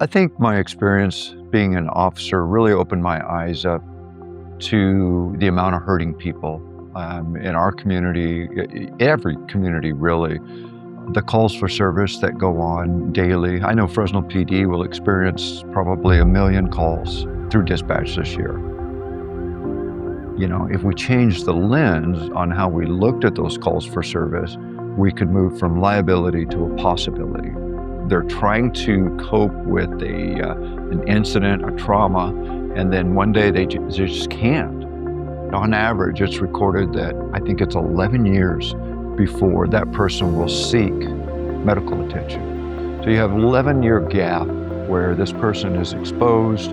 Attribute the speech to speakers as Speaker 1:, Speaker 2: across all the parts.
Speaker 1: I think my experience being an officer really opened my eyes up to the amount of hurting people in our community, every community really. The calls for service that go on daily. I know Fresno PD will experience probably 1 million calls through dispatch this year. You know, if we change the lens on how we looked at those calls for service, we could move from liability to a possibility. They're trying to cope with an incident, a trauma, and then one day they just can't. On average, it's recorded that I think it's 11 years before that person will seek medical attention. So you have an 11-year gap where this person is exposed,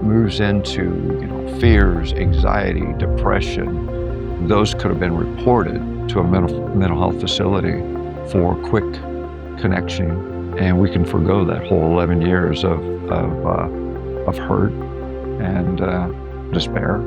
Speaker 1: moves into fears, anxiety, depression. Those could have been reported to a mental health facility for quick connection, and we can forgo that whole 11 years of hurt and despair.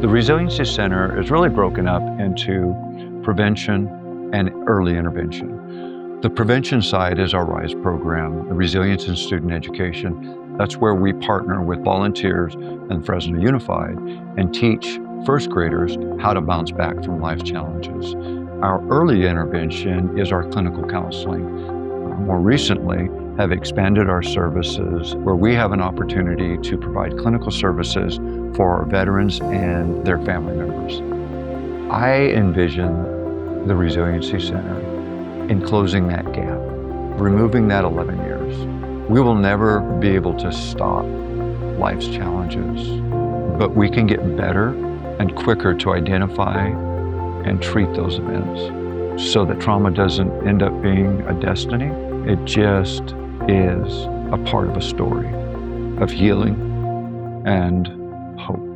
Speaker 1: The Resiliency Center is really broken up into prevention and early intervention. The prevention side is our RISE program, the Resilience in Student Education. That's where we partner with volunteers and Fresno Unified and teach first graders how to bounce back from life's challenges. Our early intervention is our clinical counseling. More recently, have expanded our services where we have an opportunity to provide clinical services for our veterans and their family members. I envision the Resiliency Center in closing that gap, removing that 11 years. We will never be able to stop life's challenges, but we can get better and quicker to identify and treat those events so that trauma doesn't end up being a destiny. It just is a part of a story of healing and hope.